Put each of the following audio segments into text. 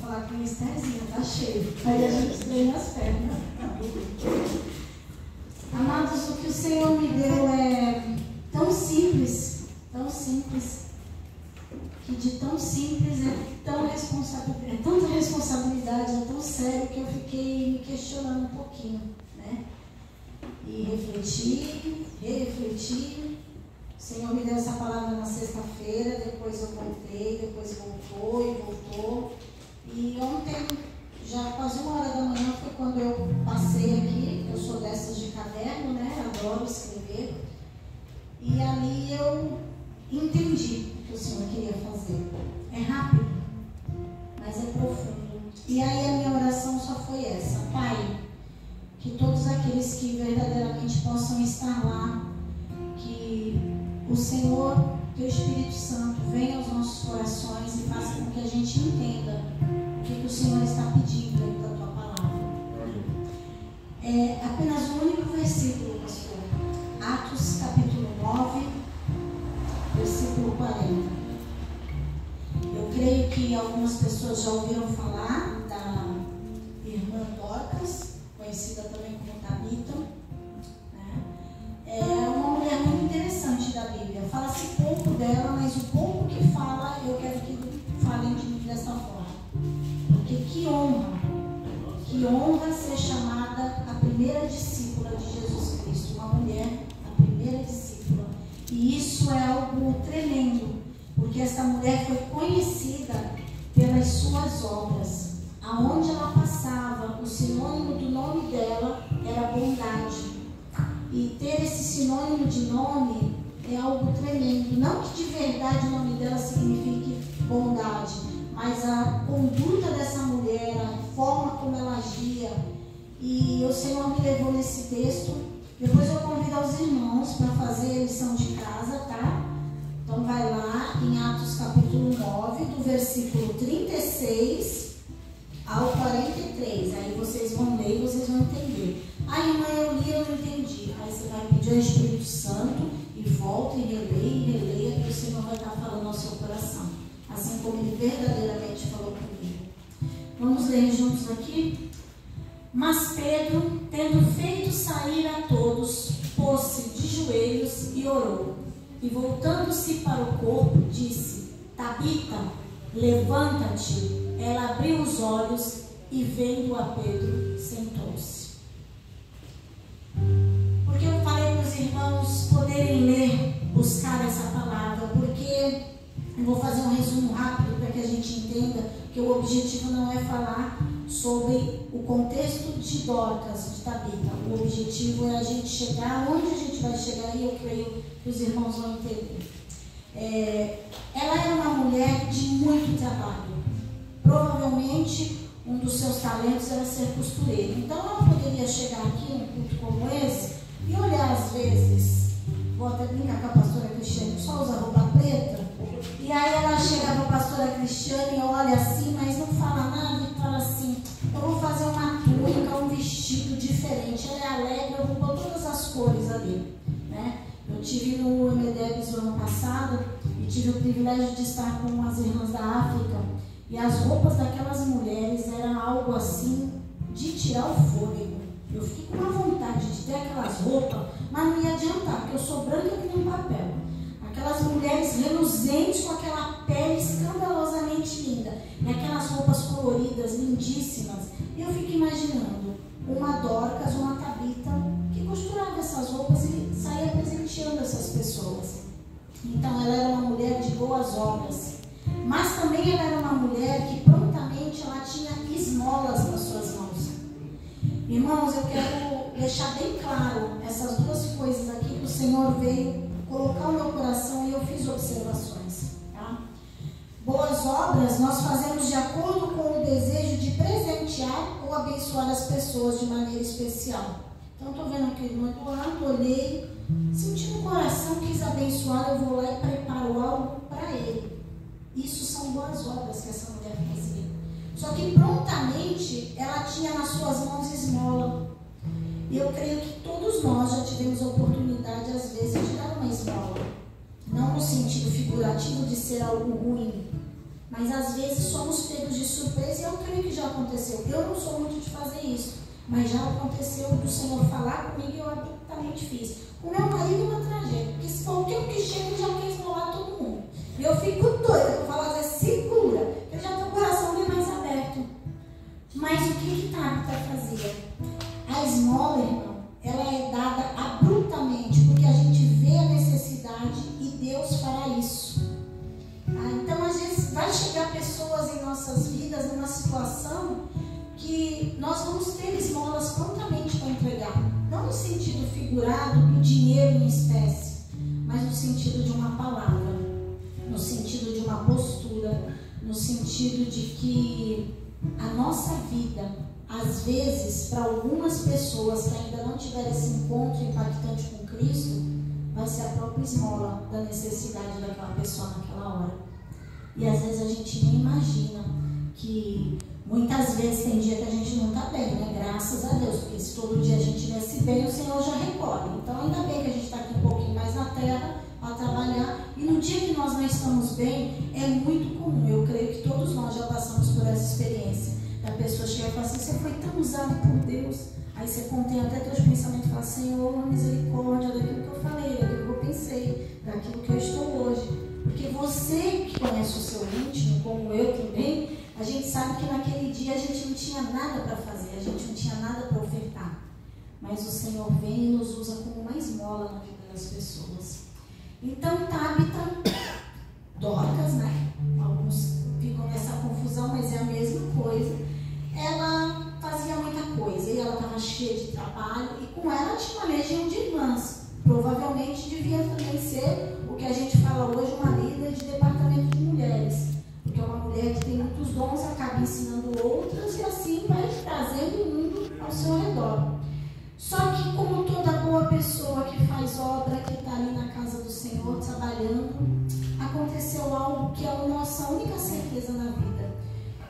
falar que o Estherzinha tá cheio. Aí a gente treina as pernas. Amados, o que o Senhor me deu é tão simples, que de tão simples é tanta responsabilidade, é tão sério que eu fiquei me questionando um pouquinho, né? E refleti. O Senhor me deu essa palavra na sexta-feira, depois eu voltei, depois voltou. E ontem, já quase 1h foi quando eu passei aqui. Eu sou dessas de caderno, né? Adoro escrever. E ali eu entendi o que o Senhor queria fazer. É rápido, mas é profundo. E aí a minha oração só foi essa: Pai, que todos aqueles que verdadeiramente possam estar lá, que o Senhor, Teu Espírito Santo, venha aos nossos corações e faça com que a gente entenda o que o Senhor está pedindo dentro da Tua palavra. É apenas um único versículo, pastor. Atos capítulo 9, versículo 40. Eu creio que algumas pessoas já ouviram falar da irmã Dorcas, conhecida também como Tabita, né? É uma mulher muito interessante da Bíblia. Fala-se pouco dela, mas o pouco que fala, eu quero que falem de mim dessa forma. Porque que honra ser chamada a primeira discípula de Jesus Cristo, uma mulher, a primeira discípula. E isso é algo tremendo, porque essa mulher foi conhecida pelas suas obras. Aonde ela passava, o sinônimo do nome dela era bondade. E ter esse sinônimo de nome é algo tremendo. Não que de verdade o nome dela signifique bondade, mas a conduta dessa mulher, a forma como ela agia. E o Senhor me levou nesse texto. Depois eu convido aos irmãos para fazer a lição de casa, tá? Então vai lá em Atos capítulo 9, do versículo 36 ao 43. Aí vocês vão ler e vocês vão entender. Aí, irmã, eu li, eu não entendi. Aí você vai pedir ao Espírito Santo e volta e releia, que o Senhor vai estar falando ao seu coração, assim como Ele verdadeiramente falou comigo. Vamos ler juntos aqui? Mas Pedro, tendo feito sair a todos, pôs-se de joelhos e orou. E voltando-se para o corpo, disse: Tabita, levanta-te. Ela abriu os olhos e, vendo a Pedro, sentou-se. Porque eu falei para os irmãos poderem ler, buscar essa palavra, porque eu vou fazer um resumo rápido para que a gente entenda que o objetivo não é falar sobre o contexto de Dorcas, de Tabita. O objetivo é a gente chegar onde a gente vai chegar, e eu creio que os irmãos vão entender. Ela era uma mulher de muito trabalho. Provavelmente um dos seus talentos era ser costureira. Então ela poderia chegar aqui num culto como esse e olhar às vezes, vou até brincar com a pastora Cristiane, que só usa roupa preta, e aí ela chega para a pastora Cristiane e olha assim, mas não fala nada, e fala assim: eu vou fazer uma túnica, um vestido diferente. Ela é alegre, eu vou pôr todas as cores ali, né? Eu tive no MDEBS o ano passado e tive o privilégio de estar com as irmãs da África, e as roupas daquelas mulheres eram algo assim de tirar o fôlego. Eu fiquei com uma vontade de ter aquelas roupas, mas não ia adiantar, porque eu sou branca que nem um papel. Aquelas mulheres reluzentes com aquela pele escandalosamente linda, e aquelas roupas coloridas, lindíssimas. E eu fico imaginando uma Dorcas, uma Tabita, que costurava essas roupas e saía presenteando essas pessoas. Então ela era uma mulher de boas obras, mas também ela era uma mulher que prontamente ela tinha esmolas nas suas mãos. Irmãos, eu quero deixar bem claro essas duas coisas aqui que o Senhor veio colocar no meu coração e eu fiz observações, tá? Boas obras nós fazemos de acordo com o desejo de presentear ou abençoar as pessoas de maneira especial. Então, estou vendo aqui o irmão Eduardo, olhei, senti no coração, quis abençoar, eu vou lá e preparo algo para ele. Isso são boas obras que essa mulher fazia. Só que prontamente ela tinha nas suas mãos esmola. E eu creio que todos nós já tivemos a oportunidade, às vezes, de dar uma esmola. Não no sentido figurativo de ser algo ruim, Mas às vezes somos pegos de surpresa, e eu creio que já aconteceu. Eu não sou muito de fazer isso, mas já aconteceu do Senhor falar comigo e eu abruptamente fiz. O meu marido é uma tragédia, porque se for o tempo que chega, ele já quer esmolar todo mundo. E eu fico doida, eu falo às vezes, segura, eu já estou com o coração bem mais aberto. Mas o que Tabita fazia? A esmola, irmão, ela é dada abruptamente, porque a gente vê a necessidade e Deus fará isso. Então, às vezes, vai chegar pessoas em nossas vidas numa situação que nós vamos ter esmolas prontamente para entregar. Não no sentido figurado do dinheiro em espécie, mas no sentido de uma palavra, no sentido de uma postura, no sentido de que a nossa vida, às vezes, para algumas pessoas que ainda não tiveram esse encontro impactante com Cristo, vai ser a própria esmola da necessidade daquela pessoa naquela hora. E às vezes a gente nem imagina que muitas vezes tem dia que a gente não está bem, né? Graças a Deus, porque se todo dia a gente estivesse bem, o Senhor já recolhe. Então ainda bem que a gente está aqui um pouquinho mais na terra para trabalhar, e no dia que nós não estamos bem, é muito comum. Eu creio que todos nós já passamos por essa experiência, da pessoa chegar e falar assim: você foi tão usado por Deus. Aí você contém até teus pensamentos e fala: Senhor, misericórdia daquilo que eu falei, daquilo que eu pensei, daquilo que eu estou hoje. Porque você que conhece o seu íntimo, como eu também, a gente sabe que naquele dia a gente não tinha nada para fazer, a gente não tinha nada para ofertar. Mas o Senhor vem e nos usa como uma esmola na vida das pessoas. Então, Tabita, Dorcas, né? Alguns ficam nessa confusão, mas é a mesma coisa. Ela fazia muita coisa e ela estava cheia de trabalho, e com ela tinha uma legião de irmãs. Provavelmente devia também ser o que a gente fala hoje, uma líder de departamento de mulheres, porque é uma mulher que tem muitos dons, acaba ensinando outras e assim vai trazendo o mundo ao seu redor. Só que, como toda boa pessoa que faz obra, que está ali na casa do Senhor trabalhando, aconteceu algo que é a nossa única certeza na vida.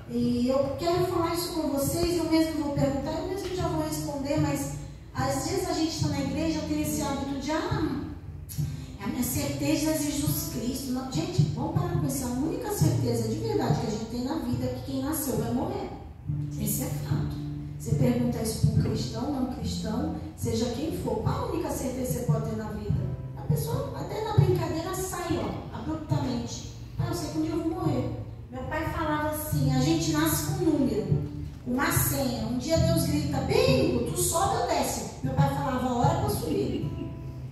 E eu quero falar isso com vocês, eu mesmo vou perguntar, eu mesmo já vou responder, mas às vezes a gente está na igreja, tem esse hábito de a minha certeza é Jesus Cristo. Não, gente, vamos parar com isso. A única certeza de verdade que a gente tem na vida é que quem nasceu vai morrer. Esse é fato. Você pergunta isso para um cristão, não cristão, seja quem for, qual a única certeza que você pode ter na vida? A pessoa até na brincadeira sai, abruptamente. Eu sei que um dia eu vou morrer. Meu pai falava assim: a gente nasce com um número, uma senha. Um dia Deus grita: bingo, tu sobe ou desce? Meu pai falava: hora para subir.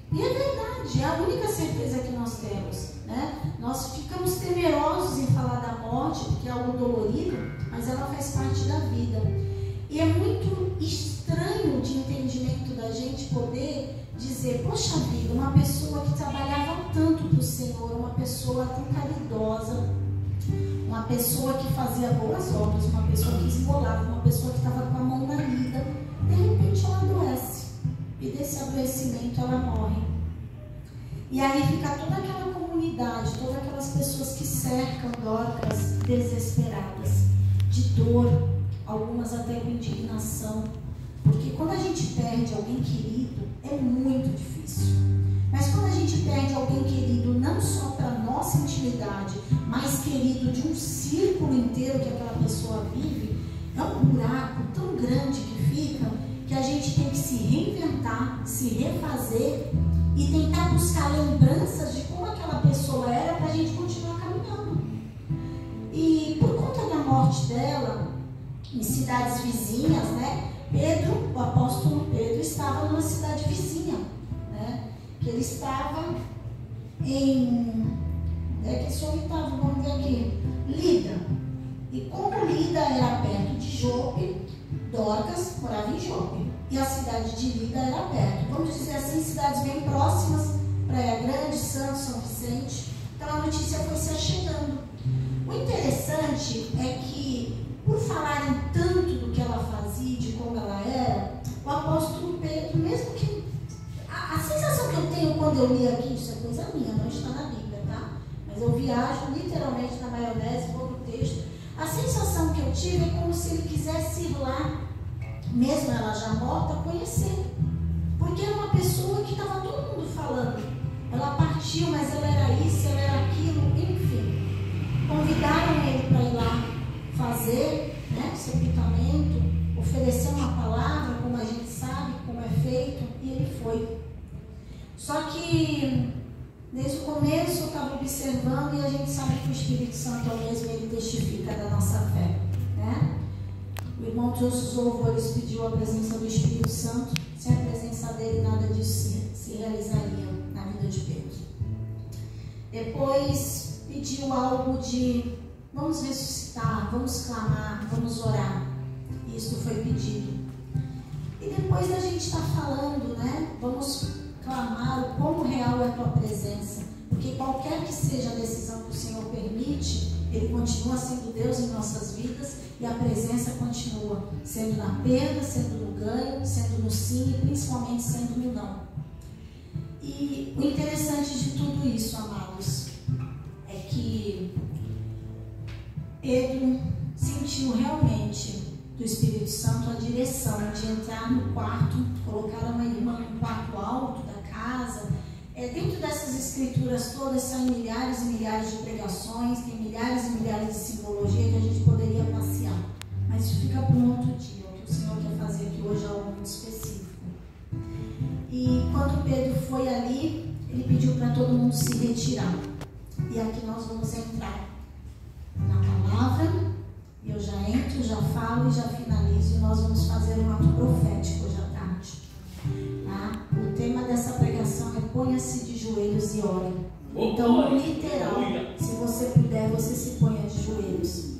E é verdade, é a única certeza que nós temos, né? Nós ficamos temerosos em falar da morte, porque é algo dolorido, mas ela faz parte da vida. E é muito estranho de entendimento da gente poder dizer: poxa vida, uma pessoa que trabalhava tanto para o Senhor, uma pessoa tão caridosa, uma pessoa que fazia boas obras, uma pessoa que esmolava, uma pessoa que estava com a mão na lida, de repente ela adoece. E desse adoecimento ela morre. E aí fica toda aquela comunidade, todas aquelas pessoas que cercam Dorcas desesperadas, de dor, algumas até com indignação. Porque quando a gente perde alguém querido, é muito difícil. Mas quando a gente perde alguém querido, não só para a nossa intimidade, mas querido de um círculo inteiro que aquela pessoa vive, é um buraco tão grande que fica, que a gente tem que se reinventar, se refazer e tentar buscar lembranças de como aquela pessoa era para a gente continuar caminhando. E por conta da morte dela, em cidades vizinhas, né? Pedro, o apóstolo Pedro, estava numa cidade vizinha, né? Que ele estava em... que só estava, vamos ver aqui, Lida. E como Lida era perto de Jope, Dorcas morava em Jope, e a cidade de Lida era perto. Vamos dizer assim, cidades bem próximas, Praia Grande, Santos, São Vicente. Então a notícia foi se achegando. O interessante é que, por falarem tanto do que ela fazia, de como ela era, o apóstolo Pedro, mesmo que... A sensação que eu tenho quando eu li aqui, isso é coisa minha, não está na Bíblia, tá? Mas eu viajo literalmente na maionese, vou no texto. A sensação que eu tive é como se ele quisesse ir lá, mesmo ela já morta, conhecer. Porque era uma pessoa que estava todo mundo falando. Ela partiu, mas ela era isso, ela era aquilo, enfim. convidaram ele para ir lá fazer, né, sepultamento, oferecer uma palavra, como a gente sabe, como é feito, e ele foi. Só que desde o começo eu estava observando, e a gente sabe que o Espírito Santo é o mesmo, ele testifica da nossa fé, né? O irmão trouxe os louvores, pediu a presença do Espírito Santo. Sem a presença dele, nada disso se realizaria na vida de Pedro. Depois pediu algo de: vamos ressuscitar, vamos clamar, vamos orar. Isso foi pedido. E depois da gente estar falando, né? Vamos clamar o quão real é a tua presença. Porque qualquer que seja a decisão que o Senhor permite, Ele continua sendo Deus em nossas vidas, e a presença continua sendo na perda, sendo no ganho, sendo no sim e principalmente sendo no não. E o interessante de tudo isso, amados, é que Pedro sentiu realmente do Espírito Santo a direção de entrar no quarto, colocar uma irmã no quarto alto da casa. Dentro dessas escrituras todas saem milhares e milhares de pregações, tem milhares e milhares de simbologia que a gente poderia passear. Mas isso fica para um outro dia. O que o Senhor quer fazer aqui hoje é algo muito específico. E quando Pedro foi ali, ele pediu para todo mundo se retirar. E aqui nós vamos entrar na palavra. Eu já entro, já falo e já finalizo. E nós vamos fazer um ato profético hoje à tarde. Tá? O tema dessa pregação é: ponha-se de joelhos e ore. Então, literal, se você puder, você se ponha de joelhos.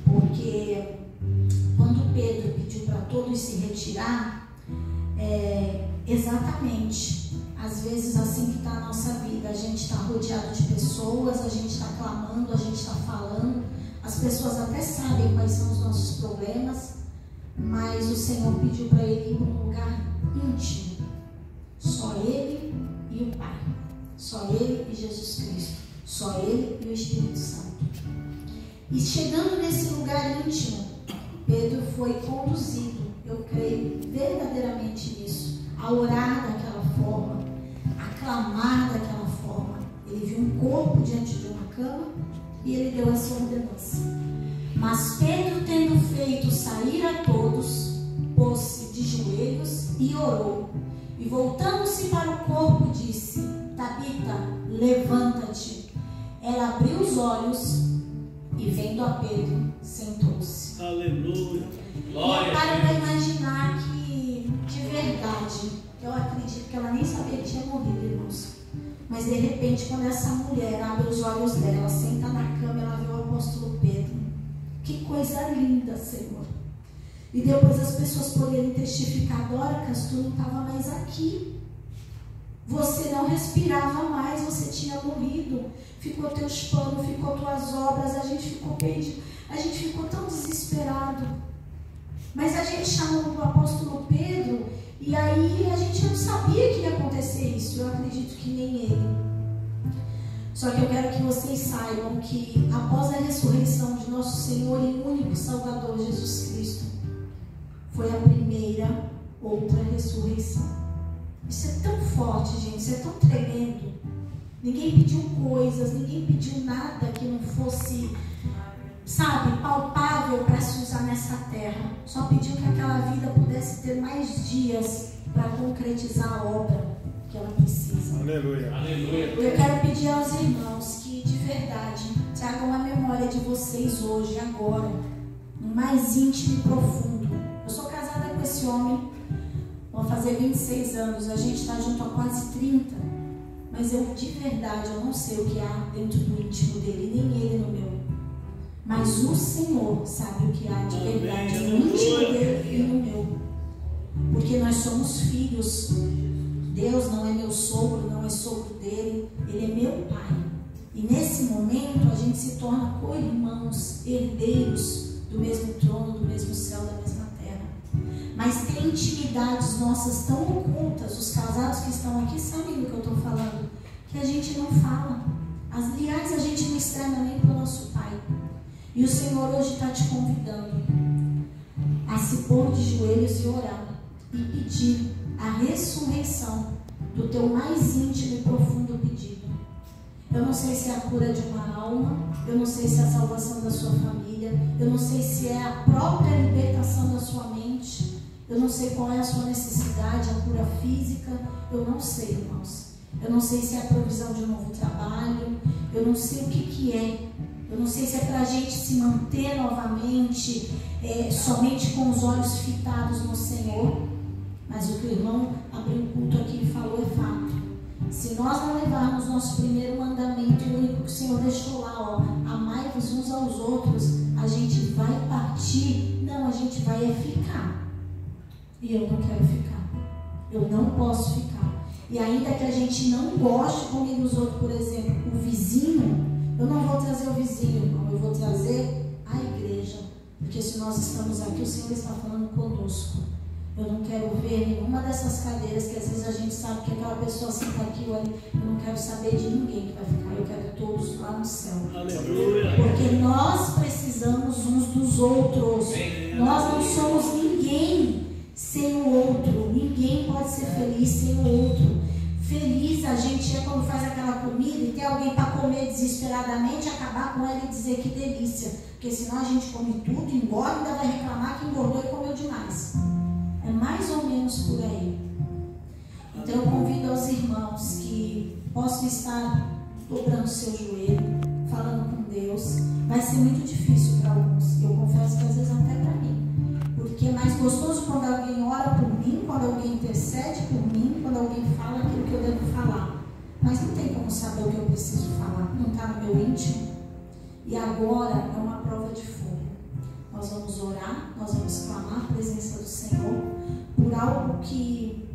Porque quando Pedro pediu para todos se retirar, exatamente, às vezes assim que está a nossa vida, a gente está rodeado de pessoas, a gente está clamando, a gente está falando, as pessoas até sabem quais são os nossos problemas, mas o Senhor pediu para ele ir para um lugar íntimo, só ele e o Pai, só ele e Jesus Cristo, só ele e o Espírito Santo. E chegando nesse lugar íntimo, Pedro foi conduzido, eu creio verdadeiramente nisso, a orar daquela forma, a clamar daquela forma. Ele viu um corpo diante de uma cama e ele deu essa ordenança. Mas Pedro, tendo feito sair a todos, pôs-se de joelhos e orou. E voltando-se para o corpo, disse: Tabita, levanta-te. Ela abriu os olhos e, vendo a Pedro, sentou-se. Aleluia. Glória. E para imaginar que, de verdade, eu acredito que ela nem sabia que tinha morrido, irmãos. Mas de repente, quando essa mulher abre os olhos dela, senta na cama, ela vê o apóstolo Pedro. Que coisa linda, Senhor. E depois as pessoas poderem testificar: Dorcas, tu não estava mais aqui. Você não respirava mais, você tinha morrido. Ficou teus panos, ficou tuas obras, a gente ficou perdido, a gente ficou tão desesperado. Mas a gente chamou o apóstolo Pedro, e aí a gente não sabia que ia acontecer isso. Eu acredito que nem ele. Só que eu quero que vocês saibam que após a ressurreição de nosso Senhor e único Salvador Jesus Cristo, foi a primeira outra ressurreição. Isso é tão forte, gente, isso é tão tremendo. Ninguém pediu coisas, ninguém pediu nada que não fosse, sabe, palpável para se usar nessa terra. Só pediu que aquela vida pudesse ter mais dias para concretizar a obra que ela precisa. Aleluia. Aleluia. Eu quero pedir aos irmãos que de verdade tragam a memória de vocês hoje, agora, no mais íntimo e profundo. Eu sou casada com esse homem, vou fazer 26 anos, a gente está junto há quase 30, mas eu de verdade, eu não sei o que há dentro do íntimo dele, nem ele no meu. Mas o Senhor sabe o que há de verdade no íntimo dele e no meu. Porque nós somos filhos. Deus não é meu sogro, não é sogro dele, ele é meu pai. E nesse momento a gente se torna co-irmãos, herdeiros do mesmo trono, do mesmo céu, da mesma terra. Mas tem intimidades nossas tão ocultas, os casados que estão aqui sabem do que eu estou falando, que a gente não fala. Aliás, a gente não externa nem para o nosso pai. E o Senhor hoje está te convidando a se pôr de joelhos e orar e pedir a ressurreição do teu mais íntimo e profundo pedido. Eu não sei se é a cura de uma alma, eu não sei se é a salvação da sua família, eu não sei se é a própria libertação da sua mente, eu não sei qual é a sua necessidade, a cura física, eu não sei, irmãos. Eu não sei se é a provisão de um novo trabalho, eu não sei o que é. Eu não sei se é para a gente se manter novamente, somente com os olhos fitados no Senhor. Mas o que o irmão abriu o culto aqui e falou é fato. Se nós não levarmos nosso primeiro mandamento, o único que o Senhor deixou lá, amai-vos uns aos outros, a gente vai partir, não, a gente vai ficar. E eu não quero ficar. Eu não posso ficar. E ainda que a gente não goste comigo os outros, por exemplo, o vizinho, eu não vou trazer o vizinho, irmão, eu vou trazer a igreja. Porque se nós estamos aqui, o Senhor está falando conosco. Eu não quero ver nenhuma dessas cadeiras que às vezes a gente sabe que aquela pessoa senta aqui ou ali. Eu não quero saber de ninguém que vai ficar. Eu quero todos lá no céu. Aleluia. Porque nós precisamos uns dos outros. Nós não somos ninguém sem o outro. Ninguém pode ser feliz sem o outro. Feliz a gente é quando faz aquela comida e tem alguém para comer desesperadamente, acabar com ela e dizer que delícia. Porque senão a gente come tudo, engorda e ainda vai reclamar que engordou e comeu demais. É mais ou menos por aí. Então eu convido aos irmãos que possam estar dobrando seu joelho, falando com Deus. Vai ser muito difícil para alguns. Eu confesso que às vezes até para mim. Porque é mais gostoso quando alguém ora por mim, quando alguém intercede por mim, quando alguém fala aquilo que eu devo falar. Mas não tem como saber o que eu preciso falar. Não está no meu íntimo. E agora é uma prova de fogo. Nós vamos orar, nós vamos clamar a presença do Senhor por algo que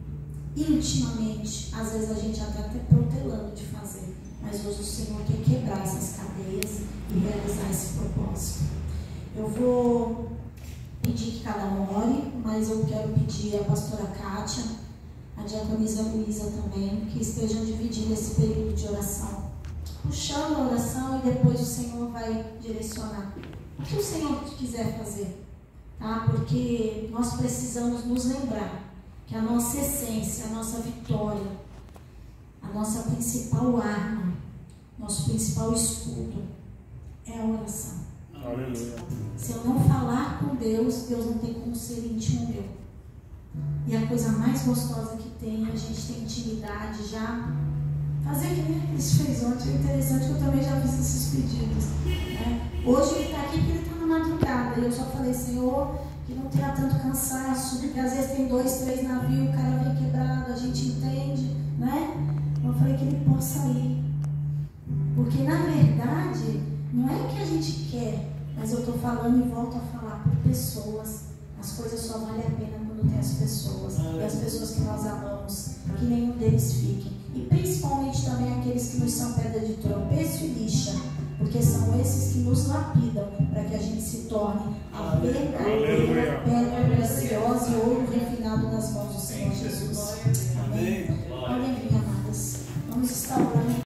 intimamente, às vezes a gente até está protelando de fazer. Mas hoje o Senhor quer quebrar essas cadeias e realizar esse propósito. Eu vou pedir que cada um ore, mas eu quero pedir a pastora Kátia, a diaconisa Luísa também, que estejam dividindo esse período de oração. Puxando a oração e depois o Senhor vai direcionar o que o Senhor quiser fazer, tá? Porque nós precisamos nos lembrar que a nossa essência, a nossa vitória, a nossa principal arma, nosso principal escudo é a oração. Aleluia. Se eu não falar com Deus, Deus não tem como ser íntimo meu. E a coisa mais gostosa que tem, a gente tem intimidade já. Fazer que nem a gente fez ontem, é interessante que eu também já fiz esses pedidos, né? Hoje ele está aqui porque ele está na madrugada. E eu só falei, Senhor, que não tenha tanto cansaço, porque às vezes tem 2, 3 navios, o cara vem quebrado, a gente entende, né? Eu falei que ele possa ir. Porque na verdade, não é o que a gente quer, mas eu estou falando e volto a falar por pessoas. As coisas só valem a pena quando tem as pessoas. E as pessoas que nós amamos, que nenhum deles fique. E principalmente também aqueles que nos são pedra de tropeço e lixa. Porque são esses que nos lapidam para que a gente se torne a verdadeira pedra preciosa